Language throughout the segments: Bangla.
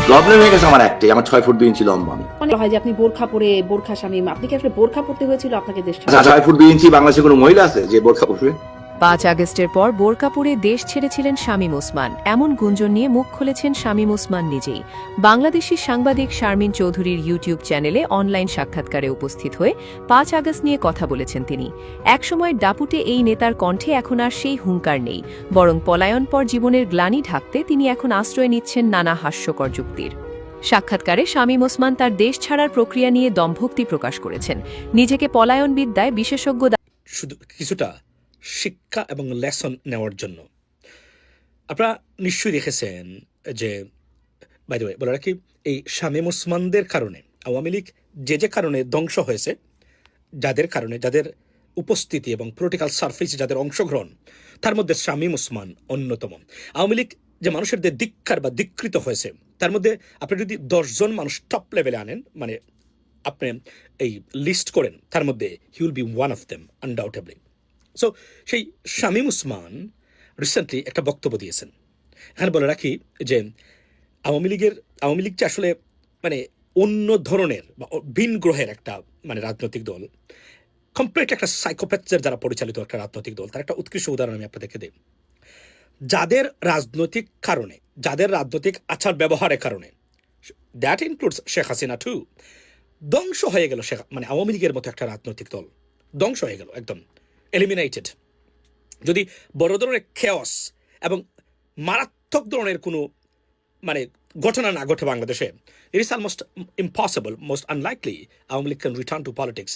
প্রবলেম হয়ে গেছে আমার একটাই, আমার 6 ফুট 2 ইঞ্চি লম্বা আমি। মনে হয় যে আপনি বোরখা পরে বোরখা শামীম, আপনি কি আসলে বোরখা পরতে হয়েছিল আপনাকে দেশ ছাড়তে? 6 ফুট 2 ইঞ্চি বাংলাদেশে কোনো মহিলা আছে যে বোরখা পরবে? 5 আগস্টের পর বোরকা পরে দেশ ছেড়েছিলেন শামীম ওসমান। এমন গুঞ্জন নিয়ে মুখ খুলেছেন শামীম ওসমান নিজেই। বাংলাদেশি সাংবাদিক শারমিন চৌধুরীর ইউটিউব চ্যানেলে অনলাইন সাক্ষাৎকারে উপস্থিত হয়ে 5 আগস্ট নিয়ে কথা বলেছেন তিনি। একসময় দাপুটে এই নেতার কণ্ঠে এখন আর সেই হুঙ্কার নেই, বরং পলায়ন পর জীবনের গ্লানি ঢাকতে তিনি এখন আশ্রয় নিচ্ছেন নানা হাস্যকর যুক্তির। সাক্ষাৎকারে শামীম ওসমান তার দেশ ছাড়ার প্রক্রিয়া নিয়ে দম্ভক্তি প্রকাশ করেছেন। নিজেকে পলায়ন বিদ্যায় বিশেষজ্ঞ শুধু কিছুটা শিক্ষা এবং লেসন নেওয়ার জন্য। আপনারা নিশ্চয়ই দেখেছেন যে বাই দ্য ওয়ে বলে রাখি, এই শামীম ওসমানদের কারণে আওয়ামী লীগ যে কারণে ধ্বংস হয়েছে, যাদের কারণে, যাদের উপস্থিতি এবং পলিটিক্যাল সারফেসে যাদের অংশগ্রহণ, তার মধ্যে শামীম ওসমান অন্যতম। আওয়ামী লীগ যে মানুষের যে ধিক্কার বা ধিকৃত হয়েছে, তার মধ্যে আপনি যদি 10 জন মানুষ টপ লেভেলে আনেন, মানে আপনি এই লিস্ট করেন, তার মধ্যে he will be one of them undoubtedly. So সেই শামীম ওসমান রিসেন্টলি একটা বক্তব্য দিয়েছেন। এখানে বলে রাখি যে আওয়ামী লীগ যে আসলে মানে অন্য ধরনের বা ভিন গ্রহের একটা মানে রাজনৈতিক দল, কমপ্লিট একটা সাইকোপ্যাথের দ্বারা পরিচালিত একটা রাজনৈতিক দল। তার একটা উৎকৃষ্ট উদাহরণ আমি আপনাদেরকে দিই। যাদের রাজনৈতিক কারণে, যাদের রাজনৈতিক আচার ব্যবহারের কারণে, that includes Sheikh Hasina too, ধ্বংস হয়ে গেল মানে আওয়ামী লীগের মতো একটা রাজনৈতিক দল ধ্বংস হয়ে গেল, একদম এলিমিনেটেড। যদি বড় ধরনের খেয়স এবং মারাত্মক ধরনের কোনো মানে ঘটনা না ঘটে বাংলাদেশে, it is almost impossible, most unlikely Awami League can return to politics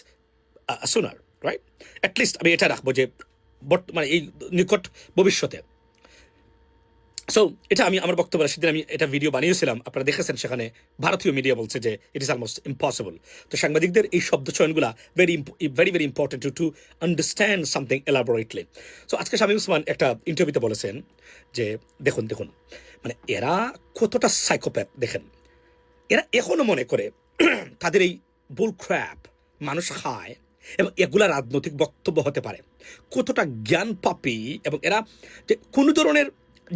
sooner, right? At least আমি এটা রাখবো যে মানে এই নিকট ভবিষ্যতে। সো এটা আমি আমার বক্তব্য সেদিন আমি এটা ভিডিও বানিয়েছিলাম, আপনারা দেখেছেন। সেখানে ভারতীয় মিডিয়া বলছে যে ইট ইস অলমোস্ট ইম্পসিবল। তো সাংবাদিকদের এই শব্দ চয়নগুলা very very important to understand something elaborately. So আজকে শামীম ওসমান একটা ইন্টারভিউতে বলেছেন যে দেখুন মানে এরা কতটা সাইকোপ্যাথ দেখেন। এরা এখনো মনে করে তাদের এই বুল ক্র্যাপ মানুষ খায় এবং এগুলা রাজনৈতিক বক্তব্য হতে পারে। কতটা জ্ঞান পাপী, এবং এরা যে কোনো ধরনের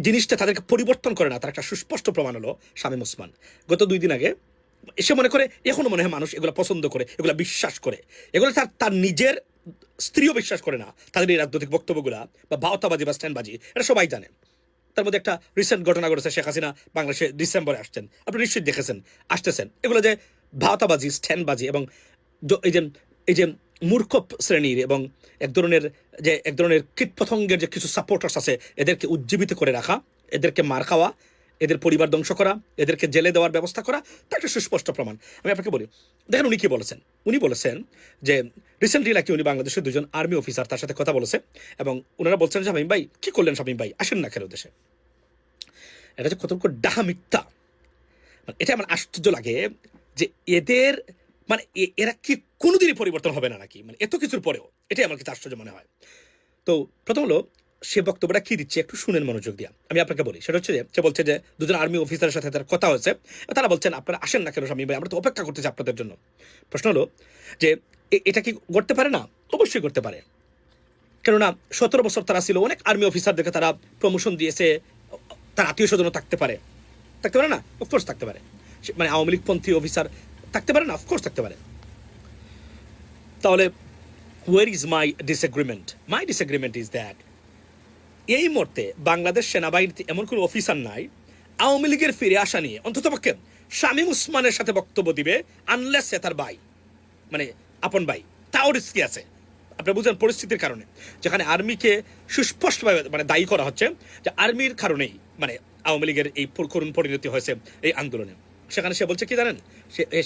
জিনিসটা তাদেরকে পরিবর্তন করে না, তার একটা সুস্পষ্ট প্রমাণ হলো শামীম ওসমান। গত 2 দিন আগে এসে মনে করে এখনো মনে হয় মানুষ এগুলো পছন্দ করে, এগুলো বিশ্বাস করে। এগুলো তার নিজের স্ত্রীও বিশ্বাস করে না তাদের এই রাজনৈতিক বক্তব্যগুলা বা ভাওতাবাজি বা স্ট্যান্ডবাজি, এটা সবাই জানে। তার মধ্যে একটা রিসেন্ট ঘটনা ঘটেছে, শেখ হাসিনা বাংলাদেশে ডিসেম্বরে আসছেন, আপনি নিশ্চয়ই দেখেছেন, আসতেছেন। এগুলো যে ভাওতাবাজি, স্ট্যান্ডবাজি এবং এই যে মূর্খ শ্রেণীর এবং এক ধরনের কীটপতঙ্গের যে কিছু সাপোর্টার্স আছে, এদেরকে উজ্জীবিত করে রাখা, এদেরকে মার খাওয়া, এদের পরিবার ধ্বংস করা, এদেরকে জেলে দেওয়ার ব্যবস্থা করা, তার একটা সুস্পষ্ট প্রমাণ। আমি আপনাকে বলি, দেখেন উনি কি বলেছেন। উনি বলেছেন যে রিসেন্টলি নাকি উনি বাংলাদেশের 2 জন আর্মি অফিসার তার সাথে কথা বলেছে, এবং ওনারা বলছেন শামীম ভাই কি করলেন, শামীম ভাই আসেন না কেন দেশে। এটা যে কত ডাহা মিথ্যা, মানে এটা আমার আশ্চর্য লাগে যে এদের মানে এরা কি কোনোদিনই পরিবর্তন হবে না নাকি, মানে এত কিছুর পরেও। এটাই আমার কাছে আশ্চর্য মনে হয়। তো প্রথম হলো সে বক্তব্যটা কি দিচ্ছে একটু শুনেন মনোযোগ দিয়া। আমি আপনাকে বলি, সেটা হচ্ছে যে সে বলছে যে 2 জন আর্মি অফিসারের সাথে তার কথা হয়েছে, তারা বলছেন আপনারা আসেন না কেন শামীম ভাই, আমরা তো অপেক্ষা করতেছি আপনাদের জন্য। প্রশ্ন হলো যে এটা কি করতে পারে না? অবশ্যই করতে পারে। কেননা 17 বছর তারা ছিল, অনেক আর্মি অফিসারদেরকে তারা প্রমোশন দিয়েছে, তার আত্মীয় স্বজনও থাকতে পারে না? অফকোর্স থাকতে পারে। মানে আওয়ামী লীগ পন্থী অফিসার থাকতে পারে না? অফকোর্স থাকতে পারে। তাহলে where is my disagreement? My disagreement is that এই মুহূর্তে বাংলাদেশ সেনাবাহিনীতে এমন কোনো অফিসার নাই আওয়ামী লীগের ফিরে আসা নিয়ে অন্ততপক্ষে শামীম ওসমানের সাথে বক্তব্য দিবে, আনলেস সে তার ভাই, মানে আপন ভাই, তাও রিস্কি আছে। আপনি বুঝেন পরিস্থিতির কারণে, যেখানে আর্মিকে সুস্পষ্টভাবে মানে দায়ী করা হচ্ছে যে আর্মির কারণেই মানে আওয়ামী লীগের এই করুণ পরিণতি হয়েছে এই আন্দোলনে। সেখানে সে বলছে কি জানেন,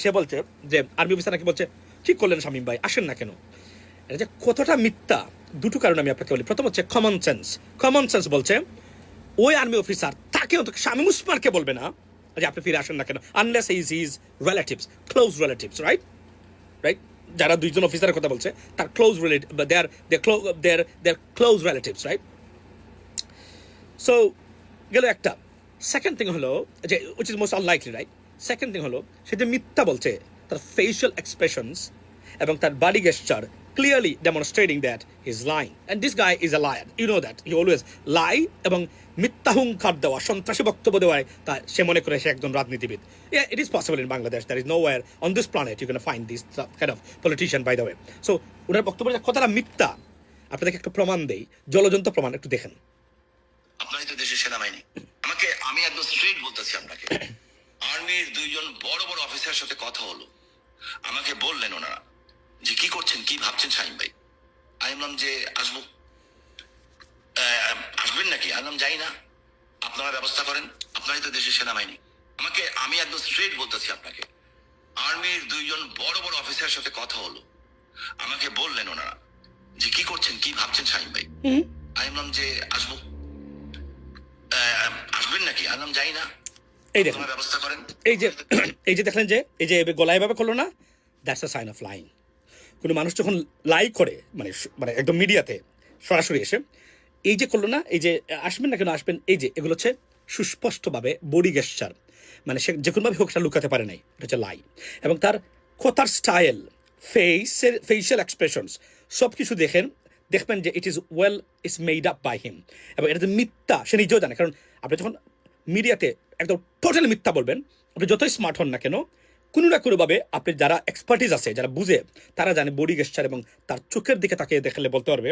সে বলছে যে আর্মি অফিসার নাকি বলছে কি করলেন শামীম ভাই আসেন না কেন। এটা যে কতটা মিথ্যা, 2টো কারণ আমি আপনাকে বলি। প্রথম হচ্ছে কমন সেন্স বলছে ওই আর্মি অফিসার তাকে শামীম ওসমানকে বলবে না যে আপনি ফিরে আসেন না কেন, unless his relatives, close relatives, right? যারা 2 জন অফিসারের কথা বলছে তার ক্লোজ রিলেটিভ, দেয়ার ক্লোজ রিলেটিভস, রাইট? সো গেল একটা। সেকেন্ড থিং হলো যে which is most unlikely, right? Second thing হলো সে যে মিথ্যা বলছে, তার ফেশিয়াল এক্সপ্রেশনস এবং তার body গেস্টার clearly demonstrating that he's lying. And this guy is a liar. You know that. He always lie এবং মিথ্যা হুঙ্কার দেওয়া, সন্ত্রাসী বক্তব্য দেওয়ায় তা সে মনে করে সে একজন রাজনীতিবিদ. Yeah, it is possible in Bangladesh. There is nowhere on this planet you're going to find this kind of politician, by the way. So, ওনার বক্তব্যটা কতটা মিথ্যা আপনাদেরকে একটা প্রমাণ দেই, জলজন্ত প্রমাণ একটু দেখেন. আপনারই তো দেশের সেনাবাহিনী। আমি একদম স্ট্রেট বলতেছি আপনাকে, আর্মির দুইজন বড় বড় অফিসারের সাথে কথা হলো, আমাকে বললেন ওনারা যে কি করছেন, কি ভাবছেন শাহিন ভাই। আমি বললাম যে আসবো। আসবেন নাকি? আমি বললাম যাই না, আপনারা ব্যবস্থা করেন, আপনারই তো দেশের সেনাবাহিনী। আমি একদম স্ট্রেট বলতেছি আপনাকে, আর্মির দুইজন বড় বড় অফিসারের সাথে কথা হলো, আমাকে বললেন ওনারা যে কি করছেন, কি ভাবছেন শাহিন ভাই। আমি বললাম যে আসবো। আসবেন নাকি? আমি বললাম যাই না, এই দেখেন, আপনারা ব্যবস্থা করেন। এই যে দেখলেন যে এই যে গলায় ভাবে করলো না, that's a sign of lying. কোনো মানুষ যখন লাই করে মানে একদম মিডিয়াতে সরাসরি এসে এই যে করলো না, এই যে আসবেন না কেন আসবেন, এই যে এগুলো হচ্ছে সুস্পষ্টভাবে বডি গেস্টার, মানে সে যে কোনোভাবে হোক সেটা লুকাতে পারে নাই, এটা হচ্ছে লাই। এবং তার কথার স্টাইল, ফেসিয়াল এক্সপ্রেশনস সব কিছু দেখবেন যে it is made up by him. এবং এটা যে মিথ্যা সে নিজেও জানে, কারণ আপনি যখন মিডিয়াতে একদম টোটাল মিথ্যা বলবেন, আপনি যতই স্মার্ট হন না কেন, কোনো না কোনোভাবে আপনি যারা এক্সপার্টিস আছে, যারা বুঝে, তারা জানে বডি গেস্টার এবং তার চোখের দিকে তাকিয়ে দেখলে বলতে পারবে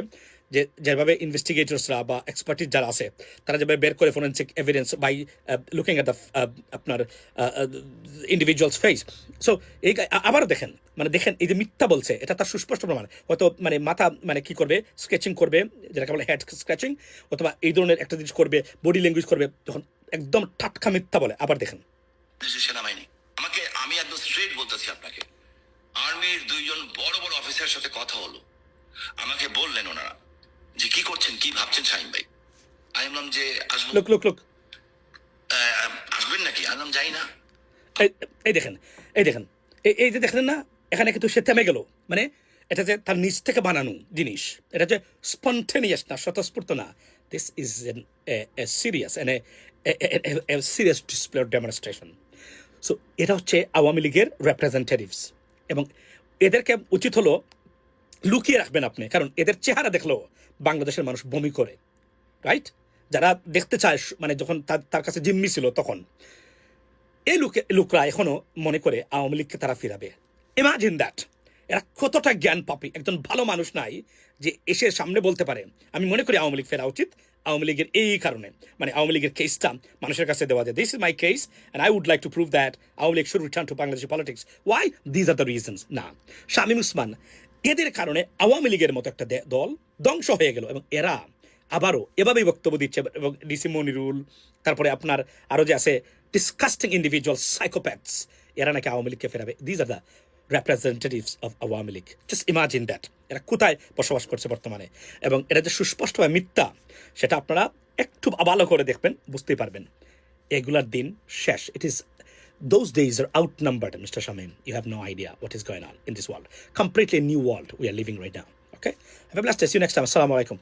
যে যেভাবে ইনভেস্টিগেটরসরা বা এক্সপার্টিস যারা আছে তারা যেভাবে বের করে forensic evidence by looking at the আপনার ইন্ডিভিজুয়ালস ফেস। সো এই আবারও দেখেন এই যে মিথ্যা বলছে, এটা তার সুস্পষ্ট প্রমাণ। হয়তো মাথা কি করবে, স্কেচিং করবে, যেটাকে বলে হেড স্ক্র্যাচিং, অথবা এই ধরনের একটা জিনিস করবে, বডি ল্যাঙ্গুয়েজ করবে, তখন একদম টাটকা মিথ্যা বলে। আবার দেখেন, দেশের সেনাবাহিনী। আমি একদম স্ট্রেট বলতেছি আপনাকে, আর্মির দুইজন বড় বড় অফিসারের সাথে কথা হলো, আমাকে বললেন ওনারা যে কি করছেন, কি ভাবছেন শাহিন ভাই। আমি বললাম যে আসবো। লুক আসবেন নাকি? আমি বললাম যাই না। এই দেখেন এই যে দেখলেন না, এখানে কিন্তু সে থেমে গেল। মানে এটা যে তার নিজ থেকে বানানো জিনিস, এটা যে স্পন্টেনিয়াস না, স্বতঃস্ফূর্ত না। This is serious serious display of demonstration. So এটা হচ্ছে আওয়ামী লীগের রিপ্রেজেন্টেটিভস, এবং এদেরকে উচিত হলো লুকিয়ে রাখবেন আপনি, কারণ এদের চেহারা দেখলেও বাংলাদেশের মানুষ বমি করে, রাইট? যারা দেখতে চায়, যখন তার কাছে জিম্মি ছিল তখন, এই লোকরা এখনো মনে করে আওয়ামী লীগকে তারা ফিরাবে। Imagine that. এরা কতটা জ্ঞান পাপী, একজন ভালো মানুষ নাই যে এসে সামনে বলতে পারে আমি মনে করি আওয়ামী লীগ ফেরা উচিত আওয়ামী লীগের এই কারণে, আওয়ামী লীগের কেসটা মানুষের কাছে দেওয়া যায়। This is my case and I would like to prove that Awami League should return to Bangladeshi politics. Why? These are the reasons. না, শামীম ওসমান এদের কারণে আওয়ামী লীগের মতো একটা দল ধ্বংস হয়ে গেল, এবং এরা আবারও এভাবেই বক্তব্য দিচ্ছে। এবং ডিসি মনিরুল, তারপরে আপনার আরও যে আছে ডিসকাস্টিং ইন্ডিভিজুয়াল সাইকোপ্যাথস, এরা নাকি আওয়ামী লীগকে ফেরাবে। These are the representatives of Awami League. Just imagine that. এরা কোথায় বসবাস করছে বর্তমানে, এবং এটা যে সুস্পষ্টভাবে মিথ্যা সেটা আপনারা একটু ভালো করে দেখবেন, বুঝতেই পারবেন এগুলার দিন শেষ। It is those days are outnumbered, Mr. Shamim. You have no idea what is going on in this world. Completely new world we are living right now. Okay? Have a blessed day. See you next time. Assalamu alaikum.